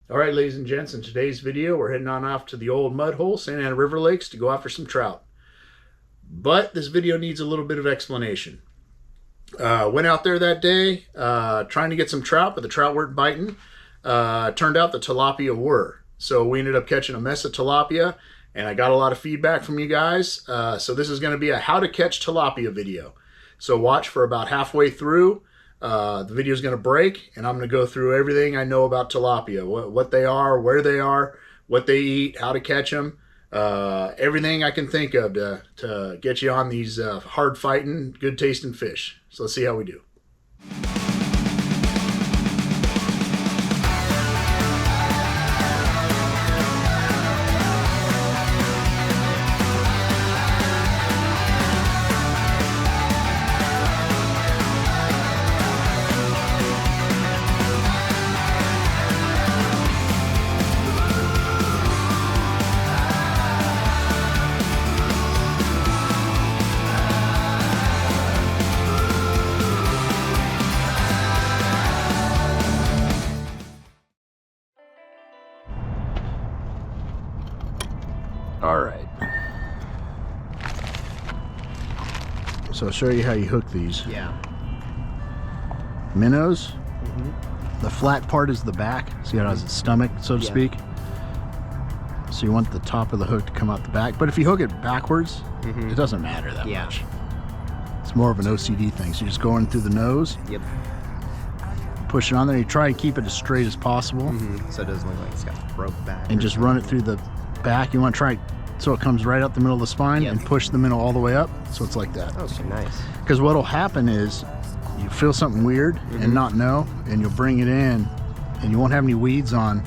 All right, ladies and gents, in today's video, we're heading on off to the old mud hole, Santa Ana River Lakes, to go after some trout. But this video needs a little bit of explanation. Went out there that day trying to get some trout, but the trout weren't biting. Turned out the tilapia were. So we ended up catching a mess of tilapia, and I got a lot of feedback from you guys. So this is going to be a how to catch tilapia video. So watch for about halfway through. The video is going to break, and I'm going to go through everything I know about tilapia, what they are, where they are, what they eat, how to catch them, everything I can think of to get you on these hard fighting, good tasting fish. So let's see how we do. All right. So I'll show you how you hook these. Yeah. Minnows. The flat part is the back. See how it has its stomach, so to speak. So you want the top of the hook to come out the back. But if you hook it backwards, it doesn't matter that much. It's more of an OCD thing. So you just go in through the nose. Yep. Push it on there. You try to keep it as straight as possible. So it doesn't look like it's got broke back. And just run it through the back. You want to try so it comes right out the middle of the spine and push the minnow all the way up. So it's like that. Okay, nice. Because what'll happen is you feel something weird and not know, and you'll bring it in and you won't have any weeds on,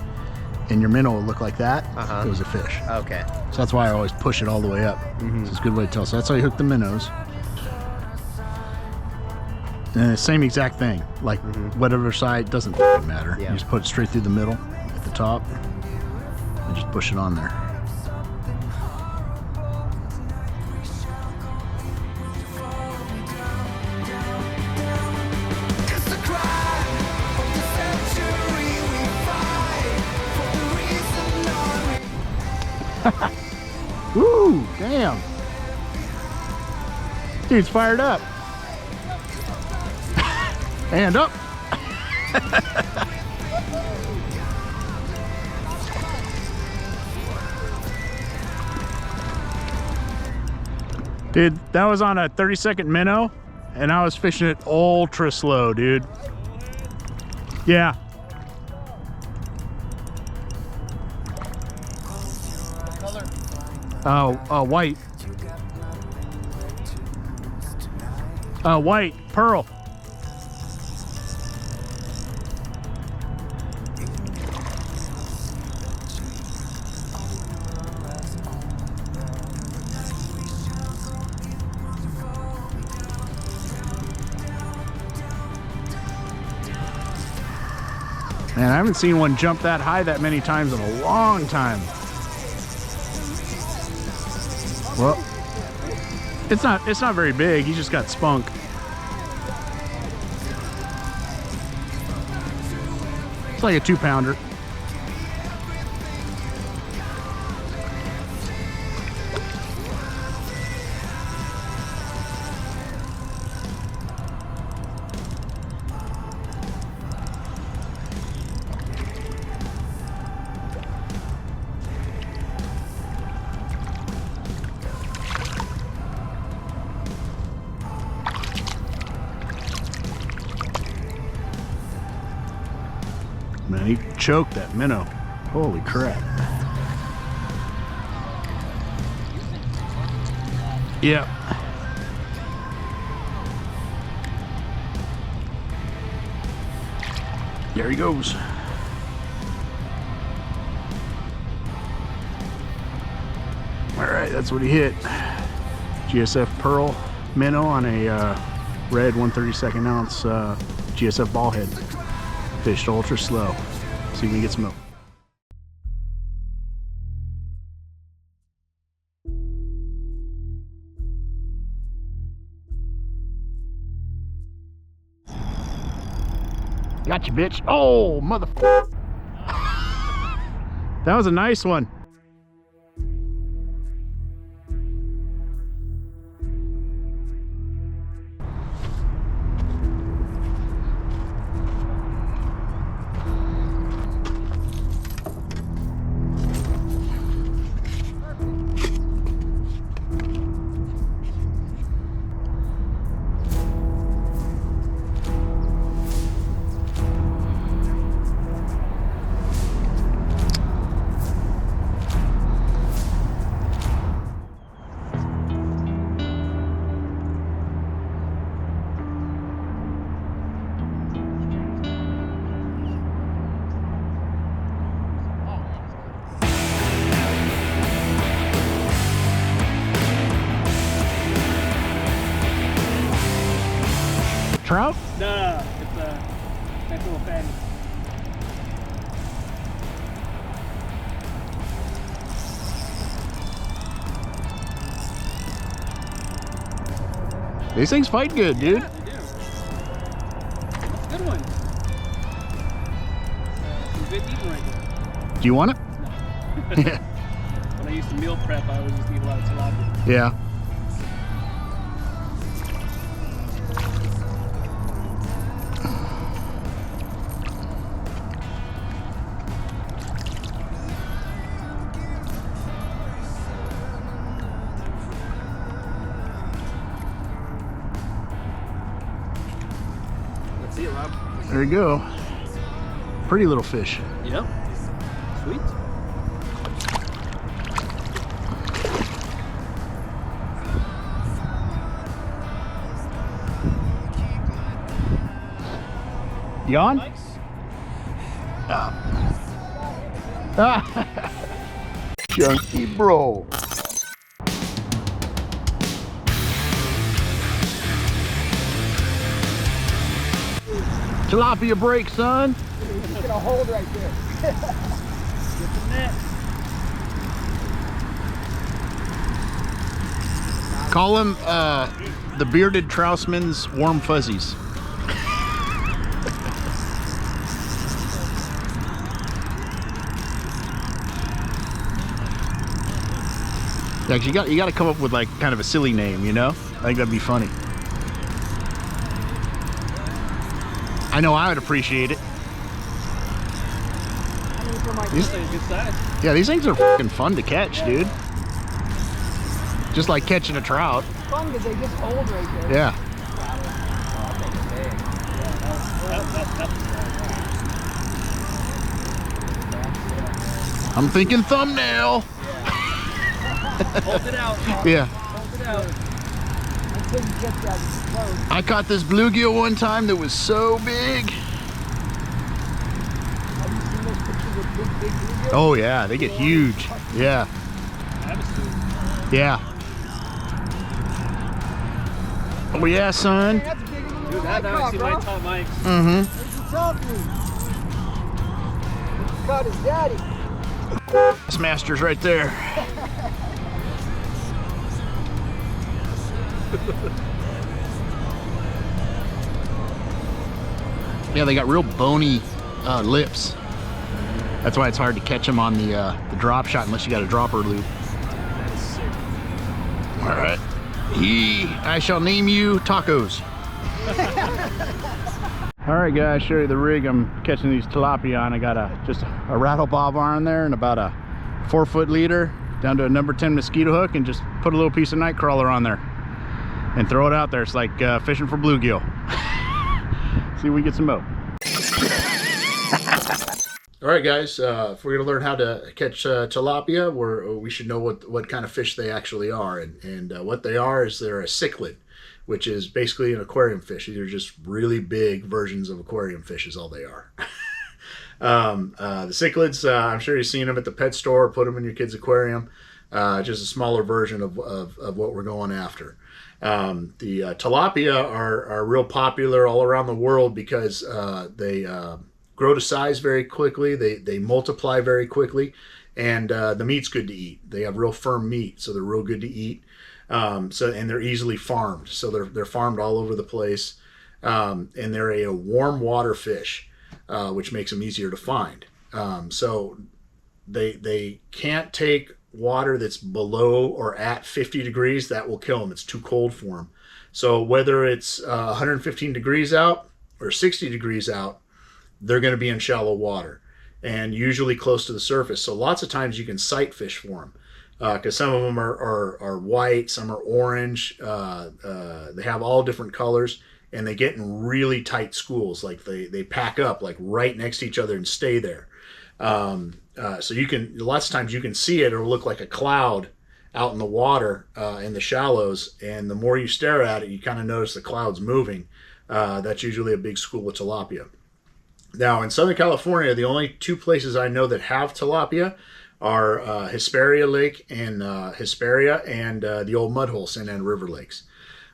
and your minnow will look like that. It was a fish. Okay. So that's why I always push it all the way up. So it's a good way to tell. So that's how you hook the minnows. And the same exact thing, like whatever side, doesn't matter. You just put it straight through the middle at the top and just push it on there. Woo, damn. Dude's fired up. And up. Dude, that was on a 30-second minnow, and I was fishing it ultra slow, dude. Yeah. White. White, pearl. Man, I haven't seen one jump that high that many times in a long time. Well, it's not very big. He just got spunk. It's like a 2-pounder. Man, he choked that minnow. Holy crap. Yep. There he goes. All right, that's what he hit. GSF Pearl minnow on a red 1/32 ounce GSF ball head. Fished ultra slow. See if we can get some milk. Gotcha, bitch. Oh, motherfucker. That was a nice one. Trout? No, it's a nice little Phenix. These things fight good, dude. Yeah, they do. That's a good one. Some good eating right there. Do you want it? No. When I used to meal prep, I always used to eat a lot of tilapia. Yeah. Let's see it, Rob. There you go. Pretty little fish. Yep. Sweet. You on? Nice. Chunky bro. Tilapia break, son. He's gonna hold right there. Get the net. Call him the bearded Trousman's warm fuzzies. Yeah, 'cause you got to come up with like kind of a silly name, you know? I think that'd be funny. I know I would appreciate it. That's a good size. Yeah, these things are fucking fun to catch, dude. Just like catching a trout. It's fun because they just hold right there. Yeah. I'm thinking thumbnail. Hold it out. Yeah. Hold it out. Until you get that close. I caught this bluegill one time that was so big. Have you seen those pictures of big bluegills? Oh yeah, they get huge. Yeah. Yeah. Oh yeah, son. Man, that's bigger than the Dude, one that I actually caught, might bro. top Mike. Mm-hmm. What you talking? He caught his daddy. This master's right there. Yeah, they got real bony lips. That's why it's hard to catch them on the drop shot unless you got a dropper loop. All right. I shall name you Tacos. All right, guys, show you the rig I'm catching these tilapia on. I got just a rattle bob on there and about a 4-foot leader down to a number 10 mosquito hook, and just put a little piece of night crawler on there and throw it out there. It's like fishing for bluegill. See if we get some more. All right, guys, if we're gonna learn how to catch tilapia, we should know what kind of fish they actually are, and what they are is they're a cichlid, which is basically an aquarium fish. These are just really big versions of aquarium fish is all they are. The cichlids, I'm sure you've seen them at the pet store, put them in your kid's aquarium. Just a smaller version of what we're going after. The tilapia are real popular all around the world because they grow to size very quickly. They multiply very quickly, and the meat's good to eat. They have real firm meat, so they're real good to eat. And they're easily farmed, so they're farmed all over the place, and they're a warm water fish, which makes them easier to find. So they can't take water that's below or at 50 degrees. That will kill them. It's too cold for them. So whether it's 115 degrees out or 60 degrees out, they're going to be in shallow water and usually close to the surface. So lots of times you can sight fish for them because some of them are white, some are orange. They have all different colors, and they get in really tight schools. Like they pack up like right next to each other and stay there. So you can, lots of times you can see it or look like a cloud out in the water in the shallows, and the more you stare at it, you kind of notice the clouds moving. That's usually a big school of tilapia. Now in Southern California, the only two places I know that have tilapia are Hesperia Lake and Hesperia and the old mud hole Santa Ana River Lakes.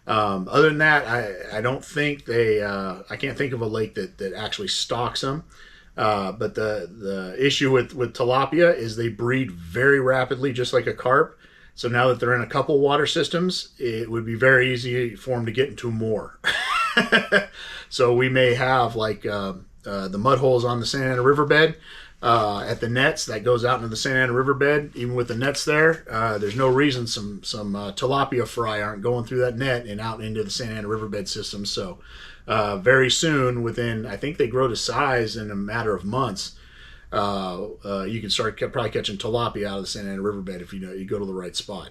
Other than that, I don't think they, I can't think of a lake that actually stocks them. But the issue with tilapia is they breed very rapidly, just like a carp. So now that they're in a couple water systems, it would be very easy for them to get into more. So we may have like the mud holes on the Santa Ana riverbed at the nets that goes out into the Santa Ana riverbed. Even with the nets there, there's no reason some tilapia fry aren't going through that net and out into the Santa Ana riverbed system. So very soon, within, I think they grow to size in a matter of months, you can start probably catching tilapia out of the Santa Ana riverbed if you go to the right spot.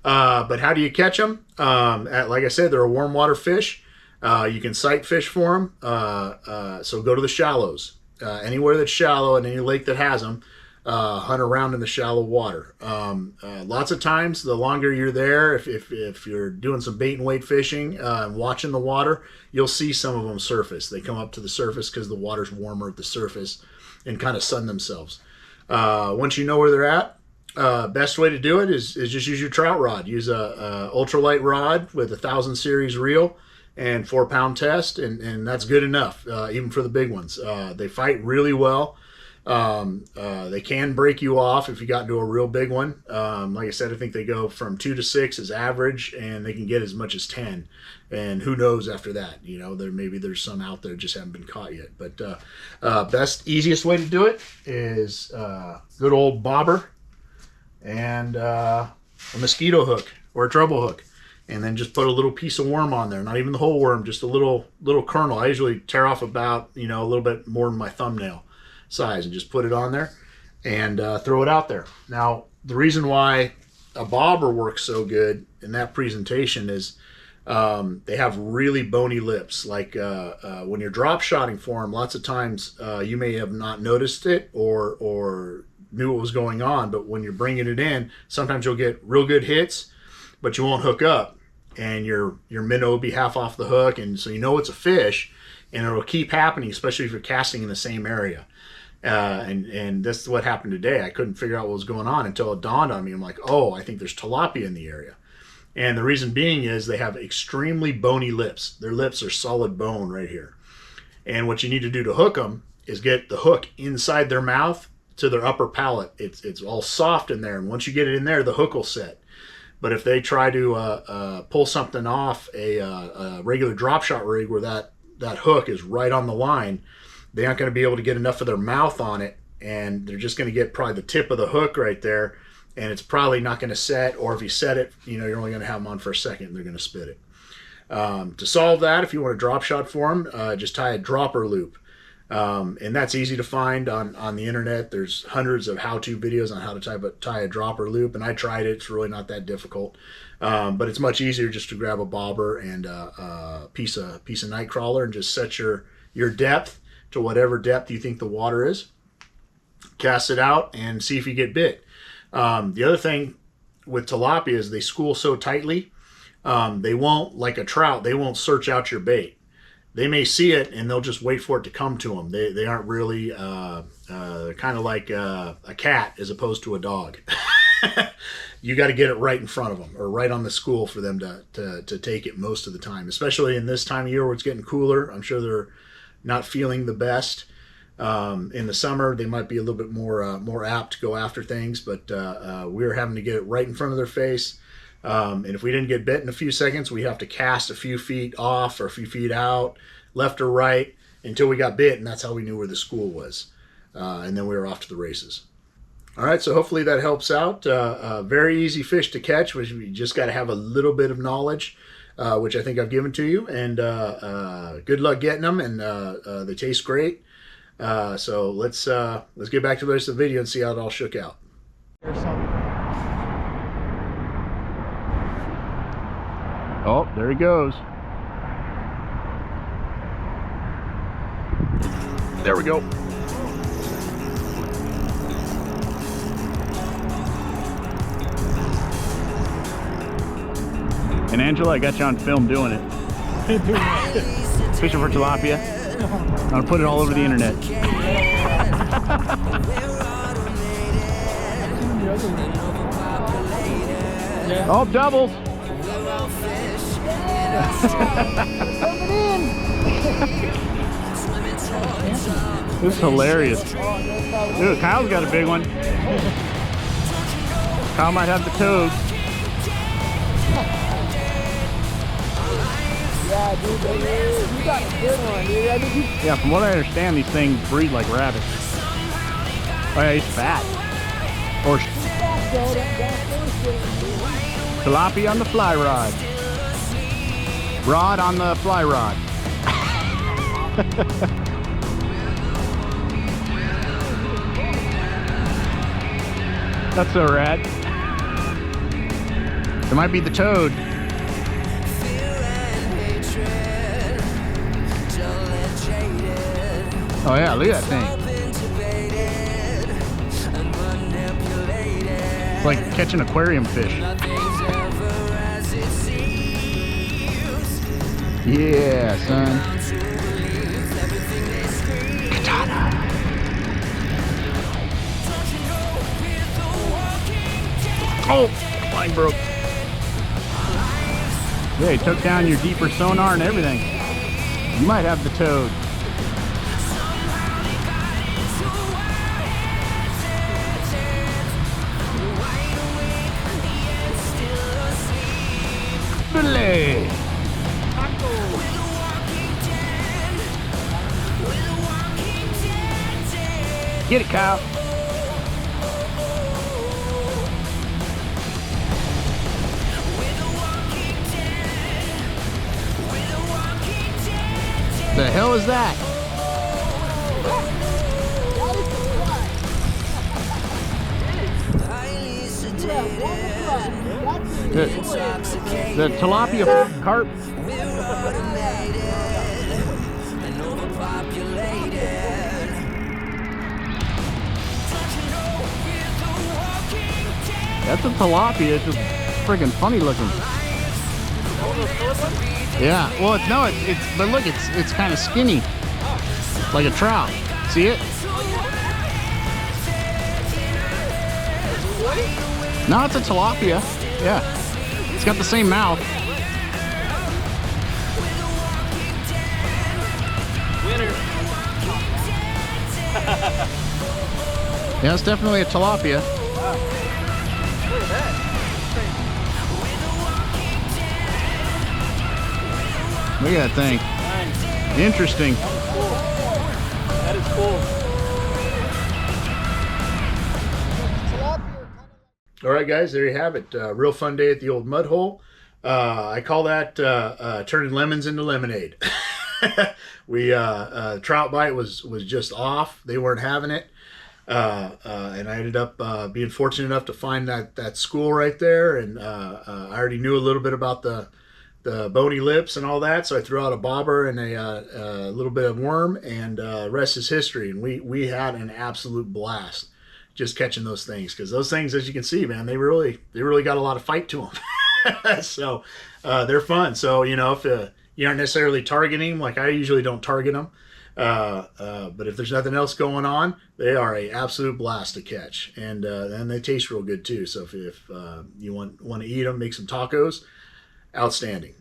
But how do you catch them? Like I said, they're a warm water fish. You can sight fish for them. So go to the shallows. Anywhere that's shallow and any lake that has them, hunt around in the shallow water. Lots of times, the longer you're there, if you're doing some bait and weight fishing and watching the water, you'll see some of them surface. They come up to the surface because the water's warmer at the surface and kind of sun themselves. Once you know where they're at, best way to do it is just use your trout rod. Use a ultralight rod with 1000 series reel and 4-pound test, and that's good enough, even for the big ones. They fight really well. They can break you off if you got into a real big one. Like I said, I think they go from 2 to 6 as average, and they can get as much as 10. And who knows after that? Maybe there's some out there just haven't been caught yet. But easiest way to do it is good old bobber and a mosquito hook or a treble hook. And then just put a little piece of worm on there. Not even the whole worm, just a little kernel. I usually tear off about, a little bit more than my thumbnail size and just put it on there and throw it out there. Now, the reason why a bobber works so good in that presentation is they have really bony lips. Like when you're drop shotting for them, lots of times you may have not noticed it or knew what was going on, but when you're bringing it in, sometimes you'll get real good hits, but you won't hook up, and your minnow will be half off the hook, and so it's a fish, and it'll keep happening, especially if you're casting in the same area. And this is what happened today. I couldn't figure out what was going on until it dawned on me. I'm like, oh, I think there's tilapia in the area. And the reason being is they have extremely bony lips. Their lips are solid bone right here. And what you need to do to hook them is get the hook inside their mouth to their upper palate. It's all soft in there, and once you get it in there, the hook will set. But if they try to pull something off a regular drop shot rig where that hook is right on the line, they aren't going to be able to get enough of their mouth on it, and they're just going to get probably the tip of the hook right there, and it's probably not going to set, or if you set it, you're only going to have them on for a second and they're going to spit it. To solve that, if you want a drop shot for them, just tie a dropper loop. And that's easy to find on the internet. There's hundreds of how-to videos on how to tie a dropper loop, and I tried it. It's really not that difficult, but it's much easier just to grab a bobber and a piece of night crawler and just set your depth to whatever depth you think the water is. Cast it out and see if you get bit. The other thing with tilapia is they school so tightly, they won't, like a trout, they won't search out your bait. They may see it and they'll just wait for it to come to them. They aren't really kind of like a cat as opposed to a dog. You got to get it right in front of them or right on the school for them to take it most of the time, especially in this time of year where it's getting cooler. I'm sure they're not feeling the best. In the summer, they might be a little bit more apt to go after things, but we're having to get it right in front of their face. And if we didn't get bit in a few seconds, we have to cast a few feet off or a few feet out, left or right, until we got bit, and that's how we knew where the school was. and then we were off to the races. All right, so hopefully that helps out. Very easy fish to catch, which you just got to have a little bit of knowledge, which I think I've given to you. And good luck getting them, and they taste great. So let's get back to the rest of the video and see how it all shook out. Oh, there he goes. There we go. And Angela, I got you on film doing it. Fishing for tilapia. I'm gonna put it all over the internet. Oh, doubles. This is hilarious. Dude, Kyle's got a big one. Kyle might have the toad. Yeah, dude, you got a good one, dude. I think you... Yeah, from what I understand, these things breed like rabbits. Oh yeah, he's fat. Or tilapia on the fly rod. Rod on the fly rod. That's so rad. It might be the toad. Oh yeah, look at that thing. It's like catching aquarium fish. Yeah, son. Katana. Oh, line broke. Yeah, he took down your deeper sonar and everything. You might have the toad. Belay. Get it, Kyle. The hell is that? The tilapia carp. That's a tilapia. It's just friggin' funny looking. Yeah. Well, it's but look, it's kind of skinny, like a trout. See it? No, it's a tilapia. Yeah. It's got the same mouth. Winner. Yeah, it's definitely a tilapia. Look at that. Look at that thing. Nice. Interesting. That is cool. All right, guys, there you have it. Real fun day at the old mud hole. I call that turning lemons into lemonade. We trout bite was just off. They weren't having it, and I ended up being fortunate enough to find that school right there. And I already knew a little bit about the bony lips and all that, so I threw out a bobber and a little bit of worm, and rest is history. And we had an absolute blast just catching those things, because those things, as you can see, man, they really got a lot of fight to them. So they're fun. So if you aren't necessarily targeting them, like I usually don't target them, but if there's nothing else going on, they are a absolute blast to catch, and they taste real good too. So if you want to eat them, make some tacos, outstanding.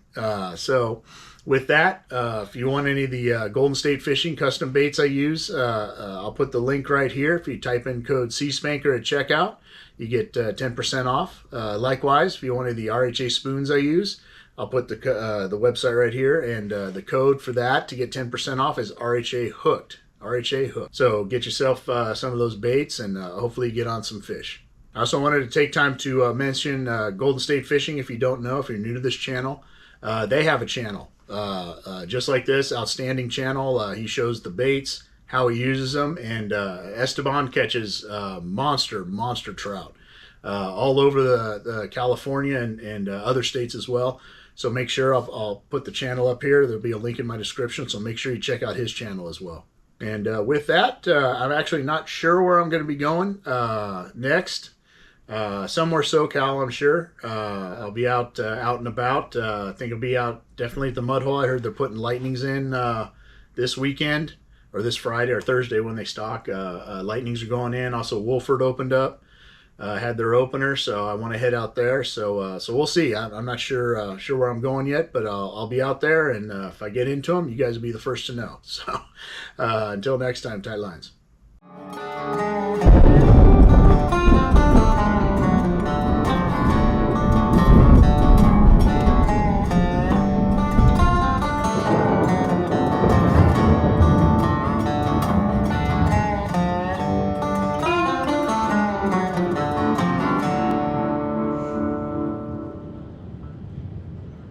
So with that, if you want any of the Golden State Fishing custom baits I use, I'll put the link right here. If you type in code CSpanker at checkout, you get 10% off. Likewise, if you want any of the RHA spoons I use, I'll put the website right here, and the code for that to get 10% off is RHA Hooked. RHA hook. So get yourself some of those baits and hopefully get on some fish. I also wanted to take time to mention Golden State Fishing. If you don't know, if you're new to this channel, they have a channel just like this, outstanding channel. He shows the baits, how he uses them, and Esteban catches monster trout all over the California and other states as well. So make sure I'll put the channel up here. There'll be a link in my description, so make sure you check out his channel as well. And with that, I'm actually not sure where I'm going to be going next. Somewhere SoCal, I'm sure. I'll be out and about. I think I'll be out definitely at the Mud Hole. I heard they're putting lightnings in this weekend, or this Friday or Thursday when they stock. Lightnings are going in. Also, Wolford opened up, had their opener, so I want to head out there. So we'll see. I'm not sure where I'm going yet, but I'll be out there, and if I get into them, you guys will be the first to know. So until next time, tight lines.